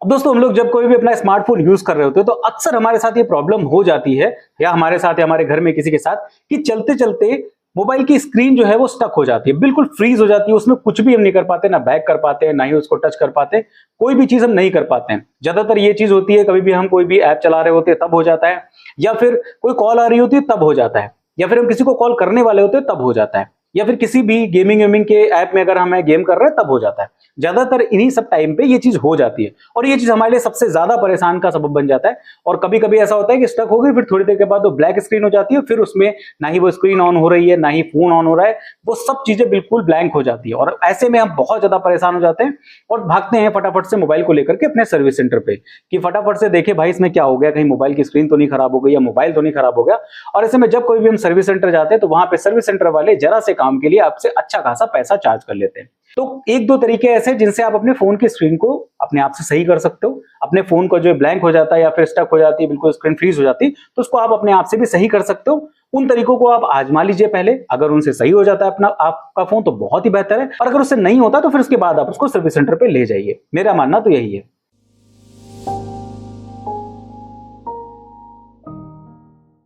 अब दोस्तों हम लोग जब कोई भी अपना स्मार्टफोन यूज कर रहे होते हैं तो अक्सर हमारे साथ ये प्रॉब्लम हो जाती है, या हमारे साथ या हमारे घर में किसी के साथ, कि चलते चलते मोबाइल की स्क्रीन जो है वो स्टक हो जाती है, बिल्कुल फ्रीज हो जाती है। उसमें कुछ भी हम नहीं कर पाते, ना बैक कर पाते हैं, ना ही उसको टच कर पाते, कोई भी चीज हम नहीं कर पाते हैं। ज्यादातर ये चीज होती है कभी भी हम कोई भी ऐप चला रहे होते हैं तब हो जाता है, या फिर कोई कॉल आ रही होती है तब हो जाता है, या फिर हम किसी को कॉल करने वाले होते हैं तब हो जाता है, या फिर किसी भी गेमिंग वेमिंग के ऐप में अगर हमें गेम कर रहे हैं तब हो जाता है। ज्यादातर इन्हीं सब टाइम पे ये चीज हो जाती है, और ये चीज हमारे लिए सबसे ज्यादा परेशान का सबब बन जाता है। और कभी कभी ऐसा होता है कि स्टक हो गई, फिर थोड़ी देर के बाद वो ब्लैक स्क्रीन हो जाती है, फिर उसमें ना ही वो स्क्रीन ऑन हो रही है, ना ही फोन ऑन हो रहा है, वो सब चीजें बिल्कुल ब्लैंक हो जाती है। और ऐसे में हम बहुत ज्यादा परेशान हो जाते हैं और भागते हैं फटाफट से मोबाइल को लेकर के अपने सर्विस सेंटर पे, कि फटाफट से देखे भाई इसमें क्या हो गया, कहीं मोबाइल की स्क्रीन तो नहीं खराब हो गई या मोबाइल तो नहीं खराब हो गया। और ऐसे में जब कोई भी हम सर्विस सेंटर जाते हैं तो वहां पे सर्विस सेंटर वाले जरा से काम के लिए आपसे अच्छा खासा पैसा चार्ज कर लेते हैं। तो एक दो तरीके ऐसे जिनसे आप अपने फोन की स्क्रीन को अपने आप से सही कर सकते हो। अपने फोन को जो ब्लैंक हो जाता है या फिर स्टक हो जाती है, बिल्कुल स्क्रीन फ्रीज हो जाती है, तो उसको आप अपने आप से भी सही कर सकते हो। उन तरीकों को आप आजमा लीजिए पहले। अगर उनसे सही हो जाता है अपना आपका फोन तो बहुत ही बेहतर है, और अगर उससे नहीं होता तो फिर उसके बाद आप उसको सर्विस सेंटर पे ले जाइए। मेरा मानना तो यही है।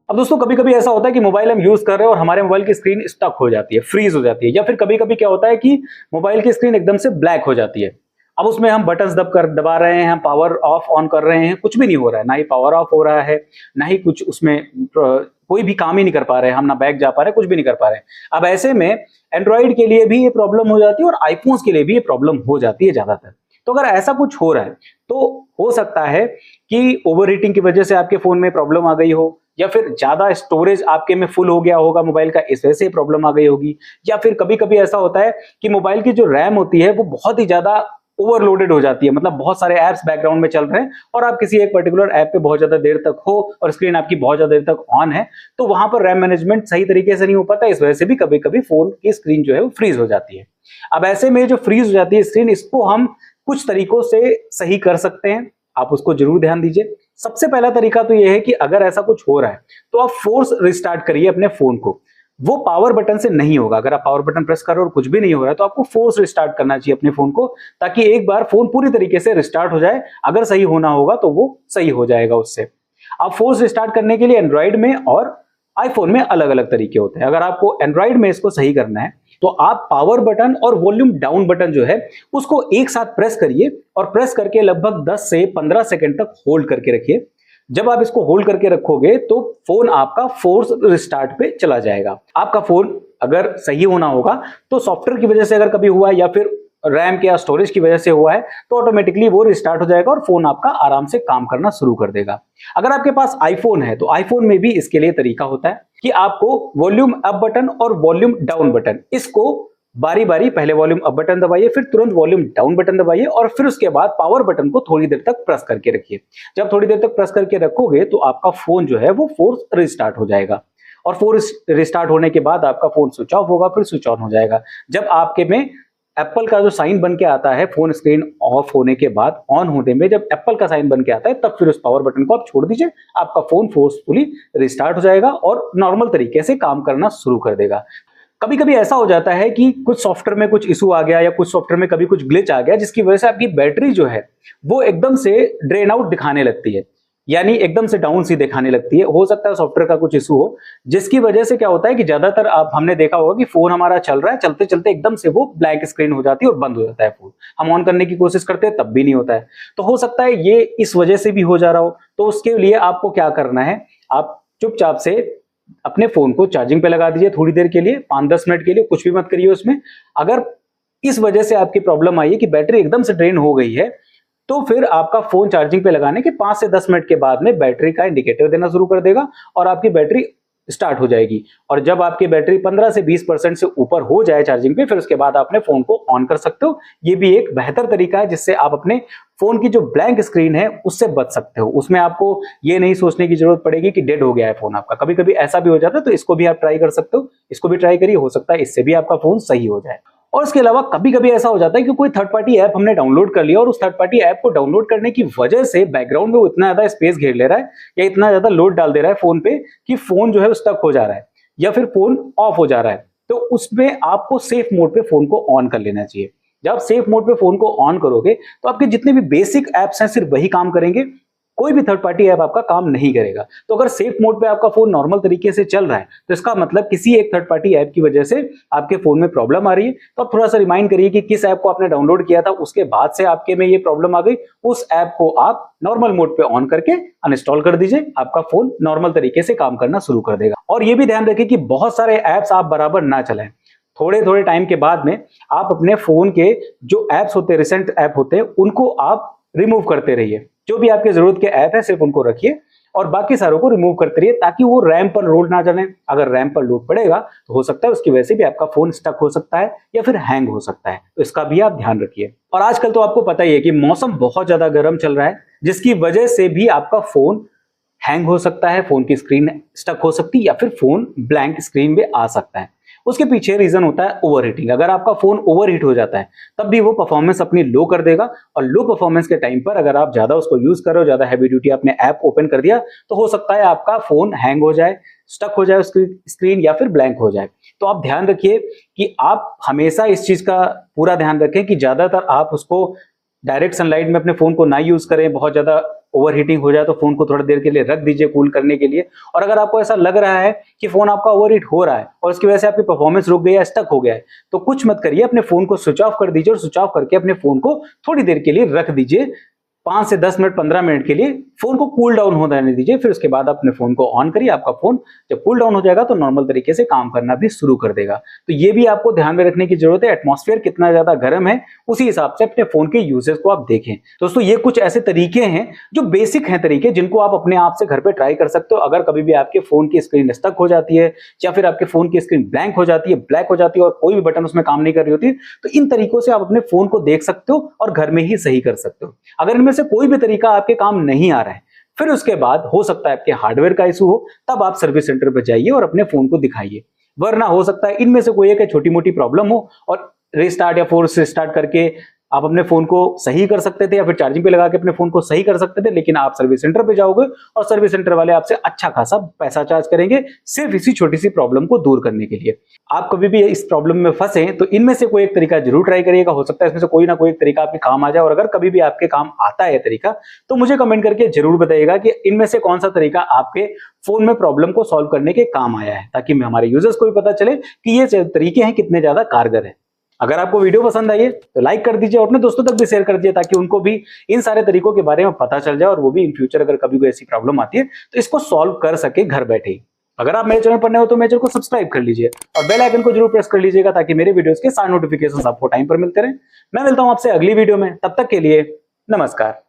अब दोस्तों कभी कभी ऐसा होता है कि मोबाइल हम यूज कर रहे हैं और हमारे मोबाइल की स्क्रीन स्टक हो जाती है, फ्रीज हो जाती है, या फिर कभी कभी क्या होता है कि मोबाइल की स्क्रीन एकदम से ब्लैक हो जाती है। अब उसमें हम बटन्स दबा रहे हैं, हम पावर ऑफ ऑन कर रहे हैं, कुछ भी नहीं हो रहा है, ना ही पावर ऑफ हो रहा है, ना ही कुछ उसमें कोई भी काम ही नहीं कर पा रहे हैं, हम ना बैक जा पा रहे हैं, कुछ भी नहीं कर पा रहे हैं। अब ऐसे में एंड्रॉइड के लिए भी ये प्रॉब्लम हो जाती है और आईफोन्स के लिए भी ये प्रॉब्लम हो जाती है ज्यादातर। तो अगर ऐसा कुछ हो रहा है तो हो सकता है कि ओवर हीटिंग की वजह से आपके फोन में प्रॉब्लम आ गई हो, या फिर ज्यादा स्टोरेज आपके में फुल हो गया होगा मोबाइल का, इस वजह से प्रॉब्लम आ गई होगी। या फिर कभी कभी ऐसा होता है कि मोबाइल की जो रैम होती है वो बहुत ही ज्यादा ओवरलोडेड हो जाती है, मतलब बहुत सारे ऐप्स बैकग्राउंड में चल रहे हैं और आप किसी एक पर्टिकुलर ऐप पे बहुत ज्यादा देर तक हो और स्क्रीन आपकी बहुत ज्यादा देर तक ऑन है, तो वहां पर रैम मैनेजमेंट सही तरीके से नहीं हो पाता। इस वजह से भी कभी कभी फोन की स्क्रीन जो है वो फ्रीज हो जाती है। अब ऐसे में जो फ्रीज हो जाती है स्क्रीन, इसको हम कुछ तरीकों से सही कर सकते हैं, आप उसको जरूर ध्यान दीजिए। सबसे पहला तरीका तो यह है कि अगर ऐसा कुछ हो रहा है तो आप फोर्स रिस्टार्ट करिए अपने फोन को। वो पावर बटन से नहीं होगा। अगर आप पावर बटन प्रेस कर रहे हो और कुछ भी नहीं हो रहा है तो आपको फोर्स रिस्टार्ट करना चाहिए अपने फोन को, ताकि एक बार फोन पूरी तरीके से रिस्टार्ट हो जाए। अगर सही होना होगा तो वो सही हो जाएगा उससे। आप फोर्स रिस्टार्ट करने के लिए एंड्रॉइड में और आईफोन में अलग अलग तरीके होते हैं। अगर आपको एंड्रॉइड में इसको सही करना है तो आप पावर बटन और वॉल्यूम डाउन बटन जो है उसको एक साथ प्रेस करिए, और प्रेस करके लगभग 10 से 15 सेकंड तक होल्ड करके रखिए। जब आप इसको होल्ड करके रखोगे तो फोन आपका फोर्स रिस्टार्ट पे चला जाएगा। आपका फोन अगर सही होना होगा तो सॉफ्टवेयर की वजह से अगर कभी हुआ, या फिर रैम के या स्टोरेज की वजह से हुआ है, तो ऑटोमेटिकली वो रिस्टार्ट हो जाएगा और फोन आपका आराम से काम करना शुरू कर देगा। अगर आपके पास आईफोन है तो आईफोन में भी इसके लिए तरीका होता है कि आपको वॉल्यूम अप बटन और वॉल्यूम डाउन बटन, इसको बारी बारी पहले वॉल्यूम अप बटन दबाइए, फिर तुरंत वॉल्यूम डाउन बटन दबाइए, और फिर उसके बाद पावर बटन को थोड़ी देर तक प्रेस करके रखिए। जब थोड़ी देर तक प्रेस करके रखोगे तो आपका फोन जो है वो फोर्स रिस्टार्ट हो जाएगा, और फोर्स रिस्टार्ट होने के बाद आपका फोन स्विच ऑफ होगा, फिर स्विच ऑन हो जाएगा। जब आपके में एप्पल का जो साइन बन के आता है फोन स्क्रीन ऑफ होने के बाद ऑन होने में, जब एप्पल का साइन बन के आता है तब फिर उस पावर बटन को आप छोड़ दीजिए, आपका फोन फोर्सफुली रिस्टार्ट हो जाएगा और नॉर्मल तरीके से काम करना शुरू कर देगा। कभी कभी ऐसा हो जाता है कि कुछ सॉफ्टवेयर में कुछ इशू आ गया, या कुछ सॉफ्टवेयर में कभी कुछ ग्लिच आ गया, जिसकी वजह से आपकी बैटरी जो है वो एकदम से ड्रेन आउट दिखाने लगती है, यानी एकदम से डाउन सी दिखाने लगती है। हो सकता है सॉफ्टवेयर का कुछ इशू हो, जिसकी वजह से क्या होता है कि ज्यादातर आप हमने देखा होगा कि फोन हमारा चल रहा है, चलते चलते एकदम से वो ब्लैंक स्क्रीन हो जाती है और बंद हो जाता है फोन। हम ऑन करने की कोशिश करते हैं तब भी नहीं होता है। तो हो सकता है ये इस वजह से भी हो जा रहा हो। तो उसके लिए आपको क्या करना है, आप चुपचाप से अपने फोन को चार्जिंग पे लगा दीजिए थोड़ी देर के लिए, 5-10 मिनट के लिए, कुछ भी मत करिए उसमें। अगर इस वजह से आपकी प्रॉब्लम आई है कि बैटरी एकदम से ड्रेन हो गई है, तो फिर आपका फोन चार्जिंग पे लगाने के 5 से 10 मिनट के बाद में बैटरी का इंडिकेटर देना शुरू कर देगा और आपकी बैटरी स्टार्ट हो जाएगी। और जब आपकी बैटरी 15 से 20% से ऊपर हो जाए चार्जिंग पे, फिर उसके बाद आप अपने फोन को ऑन कर सकते हो। ये भी एक बेहतर तरीका है जिससे आप अपने फोन की जो ब्लैंक स्क्रीन है उससे बच सकते हो। उसमें आपको ये नहीं सोचने की जरूरत पड़ेगी कि डेड हो गया है फोन आपका। कभी कभी ऐसा भी हो जाता है, तो इसको भी आप ट्राई कर सकते हो। इसको भी ट्राई करिए, हो सकता है इससे भी आपका फोन सही हो जाए। और इसके अलावा कभी कभी ऐसा हो जाता है कि कोई थर्ड पार्टी ऐप हमने डाउनलोड कर लिया, और उस थर्ड पार्टी ऐप को डाउनलोड करने की वजह से बैकग्राउंड में वो इतना ज्यादा स्पेस घेर ले रहा है, या इतना ज्यादा लोड डाल दे रहा है फोन पे कि फोन जो है स्टक हो जा रहा है, या फिर फोन ऑफ हो जा रहा है। तो उसमें आपको सेफ मोड पे फोन को ऑन कर लेना चाहिए। जब आप सेफ मोड पे फोन को ऑन करोगे तो आपके जितने भी बेसिक एप्स हैं सिर्फ वही काम करेंगे, कोई भी थर्ड पार्टी ऐप आपका काम नहीं करेगा। तो अगर सेफ मोड पे आपका फोन नॉर्मल तरीके से चल रहा है तो इसका मतलब किसी एक थर्ड पार्टी ऐप की वजह से आपके फोन में प्रॉब्लम आ रही है। तो आप थोड़ा सा रिमाइंड करिए कि किस ऐप को आपने डाउनलोड किया था, उसके बाद से आपके में ये प्रॉब्लम आ गई, उस ऐप को आप नॉर्मल मोड पे ऑन करके अनइंस्टॉल कर दीजिए, आपका फोन नॉर्मल तरीके से काम करना शुरू कर देगा। और ये भी ध्यान रखिए कि बहुत सारे ऐप्स आप बराबर ना चलाएं। थोड़े थोड़े टाइम के बाद में आप अपने फोन के जो ऐप्स होते हैं, रिसेंट ऐप होते हैं, उनको आप रिमूव करते रहिए। जो भी आपके जरूरत के ऐप है सिर्फ उनको रखिए और बाकी सारों को रिमूव करते रहिए ताकि वो रैम पर लोड ना चले। अगर रैम पर लोड पड़ेगा तो हो सकता है उसकी वजह से भी आपका फोन स्टक हो सकता है या फिर हैंग हो सकता है, तो इसका भी आप ध्यान रखिए। और आजकल तो आपको पता ही है कि मौसम बहुत ज्यादा गर्म चल रहा है, जिसकी वजह से भी आपका फोन हैंग हो सकता है, फोन की स्क्रीन स्टक हो सकती है या फिर फोन ब्लैंक स्क्रीन में आ सकता है। उसके पीछे रीजन होता है ओवरहीटिंग। अगर आपका फोन ओवरहीट हो जाता है तब भी वो परफॉर्मेंस अपनी लो कर देगा, और लो परफॉर्मेंस के टाइम पर अगर आप ज्यादा उसको यूज कर रहे हो, ज्यादा हैवी ड्यूटी आपने ऐप ओपन कर दिया, तो हो सकता है आपका फोन हैंग हो जाए, स्टक हो जाए उसकी स्क्रीन या फिर ब्लैंक हो जाए। तो आप ध्यान रखिए कि आप हमेशा इस चीज का पूरा ध्यान रखें कि ज्यादातर आप उसको डायरेक्ट सनलाइट में अपने फोन को ना यूज करें। बहुत ज्यादा ओवरहीटिंग हो जाए तो फोन को थोड़ी देर के लिए रख दीजिए कूल करने के लिए। और अगर आपको ऐसा लग रहा है कि फोन आपका ओवरहीट हो रहा है और उसकी वजह से आपकी परफॉर्मेंस रुक गई है, स्टक हो गया है, तो कुछ मत करिए, अपने फोन को स्विच ऑफ कर दीजिए और स्विच ऑफ करके अपने फोन को थोड़ी देर के लिए रख दीजिए। 5 से 10 मिनट 15 मिनट के लिए फोन को कूल डाउन होने दीजिए। फिर उसके बाद अपने फोन को ऑन करिए। आपका फोन जब कूल डाउन हो जाएगा तो नॉर्मल तरीके से काम करना भी शुरू कर देगा। तो ये भी आपको ध्यान में रखने की जरूरत है, एटमॉस्फेयर कितना ज्यादा गर्म है उसी हिसाब से अपने फोन के यूसेज को आप देखें। दोस्तों ये कुछ ऐसे तरीके हैं जो बेसिक हैं तरीके, जिनको आप अपने आप से घर पे ट्राई कर सकते हो। अगर कभी भी आपके फोन की स्क्रीन स्टक हो जाती है या फिर आपके फोन की स्क्रीन ब्लैंक हो जाती है, ब्लैक हो जाती है और कोई भी बटन उसमें काम नहीं कर रही होती, तो इन तरीकों से आप अपने फोन को देख सकते हो और घर में ही सही कर सकते हो। अगर इनमें से कोई भी तरीका आपके काम नहीं आ रहा है, फिर उसके बाद हो सकता है आपके हार्डवेयर का इशू हो, तब आप सर्विस सेंटर पर जाइए और अपने फोन को दिखाइए। वरना हो सकता है इनमें से कोई एक छोटी मोटी प्रॉब्लम हो और रिस्टार्ट या फोर्स रिस्टार्ट करके आप अपने फोन को सही कर सकते थे या फिर चार्जिंग पे लगा के अपने फोन को सही कर सकते थे, लेकिन आप सर्विस सेंटर पे जाओगे और सर्विस सेंटर वाले आपसे अच्छा खासा पैसा चार्ज करेंगे सिर्फ इसी छोटी सी प्रॉब्लम को दूर करने के लिए। आप कभी भी इस प्रॉब्लम में फंसे तो इनमें से कोई एक तरीका जरूर ट्राई करिएगा, हो सकता है इसमें से कोई ना कोई एक तरीका आपके काम आ जाए। और अगर कभी भी आपके काम आता है तरीका तो मुझे कमेंट करके जरूर बताइएगा कि इनमें से कौन सा तरीका आपके फोन में प्रॉब्लम को सॉल्व करने के काम आया है, ताकि हमारे यूजर्स को भी पता चले कि ये तरीके हैं कितने ज्यादा कारगर है। अगर आपको वीडियो पसंद आई है तो लाइक कर दीजिए और अपने दोस्तों तक भी शेयर कर दीजिए, ताकि उनको भी इन सारे तरीकों के बारे में पता चल जाए और वो भी इन फ्यूचर अगर कभी कोई ऐसी प्रॉब्लम आती है तो इसको सॉल्व कर सके घर बैठे ही। अगर आप मेरे चैनल पर नए हो तो मेरे चैनल को सब्सक्राइब कर लीजिए और बेल आइकन को जरूर प्रेस कर लीजिएगा, ताकि मेरे वीडियोस के सारे नोटिफिकेशंस आपको टाइम पर मिलते रहे। मैं मिलता हूं आपसे अगली वीडियो में, तब तक के लिए नमस्कार।